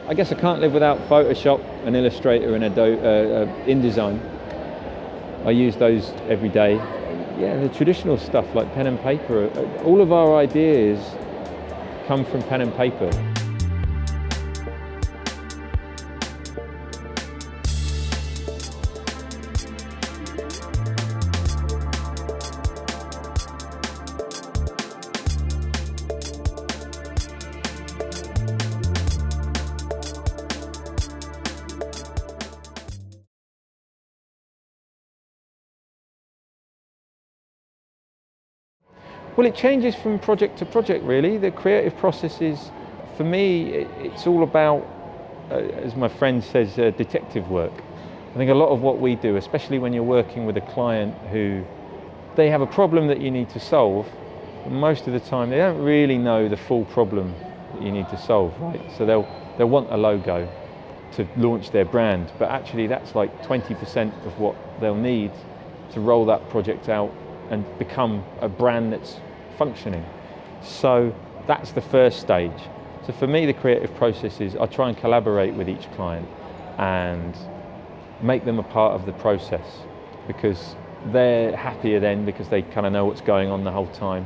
I guess I can't live without Photoshop and Illustrator and InDesign. I use those every day. Yeah, the traditional stuff like pen and paper, all of our ideas come from pen and paper. Well, it changes from project to project, really. The creative process is, for me, it's all about, as my friend says, detective work. I think a lot of what we do, especially when you're working with a client who, they have a problem that you need to solve, most of the time they don't really know the full problem that you need to solve, right? So they'll want a logo to launch their brand, but actually that's like 20% of what they'll need to roll that project out and become a brand that's functioning. So that's the first stage. So for me, the creative process is I try and collaborate with each client and make them a part of the process, because they're happier then because they kind of know what's going on the whole time,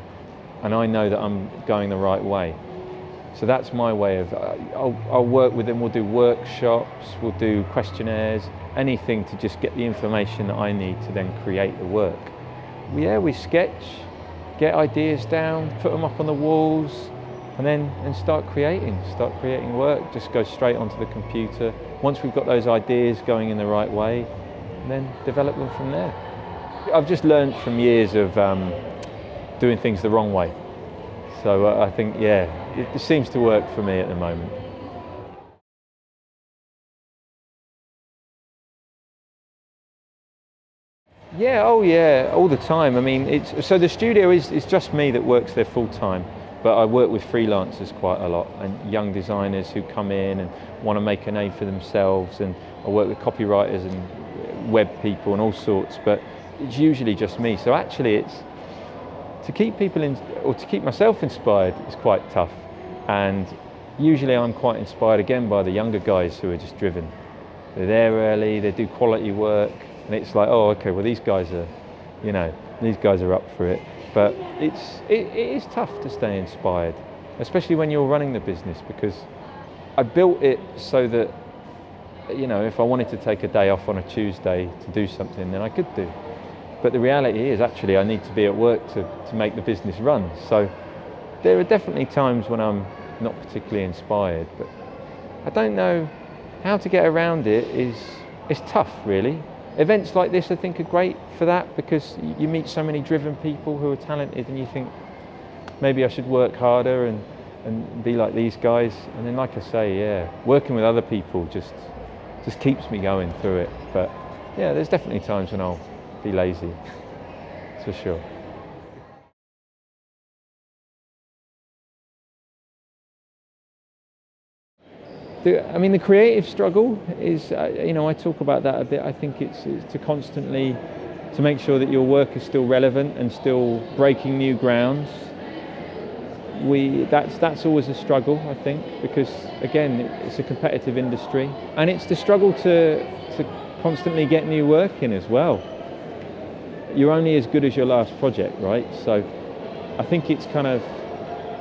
and I know that I'm going the right way. So that's my way of, I'll work with them, we'll do workshops, we'll do questionnaires, anything to just get the information that I need to then create the work. Yeah, we sketch, get ideas down, put them up on the walls, and start creating work. Just go straight onto the computer. Once we've got those ideas going in the right way, then develop them from there. I've just learned from years of doing things the wrong way. So I think, yeah, it seems to work for me at the moment. Yeah, oh yeah, all the time. I mean, so the studio is just me that works there full time, but I work with freelancers quite a lot and young designers who come in and want to make a name for themselves, and I work with copywriters and web people and all sorts, but it's usually just me. So actually it's, to keep people in, or to keep myself inspired is quite tough, and usually I'm quite inspired again by the younger guys who are just driven. They're there early, they do quality work, and it's like, oh, okay, well these guys are, you know, these guys are up for it. But it is tough to stay inspired, especially when you're running the business, because I built it so that, you know, if I wanted to take a day off on a Tuesday to do something, then I could do. But the reality is, actually, I need to be at work to make the business run. So there are definitely times when I'm not particularly inspired, but I don't know how to get around it. It's tough, really. Events like this, I think, are great for that, because you meet so many driven people who are talented, and you think, maybe I should work harder and be like these guys. And then, like I say, yeah, working with other people just keeps me going through it. But yeah, there's definitely times when I'll be lazy, for sure. I mean, the creative struggle is, you know, I talk about that a bit. I think it's to constantly, to make sure that your work is still relevant and still breaking new grounds. That's always a struggle, I think, because again, it's a competitive industry, and it's the struggle to constantly get new work in as well. You're only as good as your last project, right? So I think it's kind of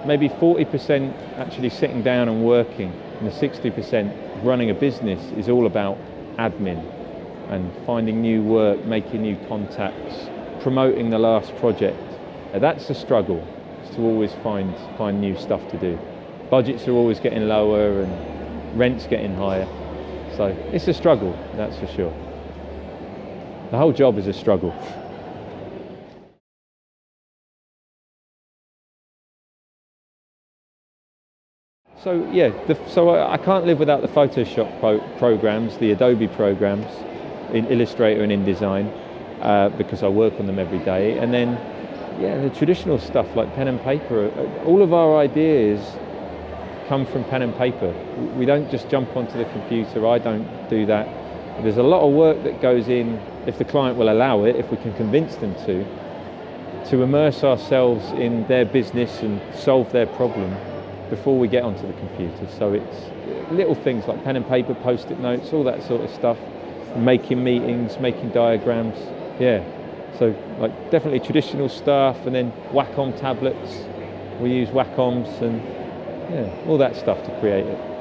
maybe 40% actually sitting down and working, and the 60% running a business is all about admin and finding new work, making new contacts, promoting the last project. That's the struggle, is to always find new stuff to do. Budgets are always getting lower and rent's getting higher. So it's a struggle, that's for sure. The whole job is a struggle. So yeah, so I can't live without the Photoshop programs, the Adobe programs, in Illustrator and InDesign, because I work on them every day. And then, yeah, the traditional stuff like pen and paper. All of our ideas come from pen and paper. We don't just jump onto the computer. I don't do that. There's a lot of work that goes in, if the client will allow it, if we can convince them to immerse ourselves in their business and solve their problem before we get onto the computer. So little things like pen and paper, post-it notes, all that sort of stuff. Making meetings, making diagrams, yeah. So like definitely traditional stuff, and then Wacom tablets. We use Wacoms and yeah, all that stuff to create it.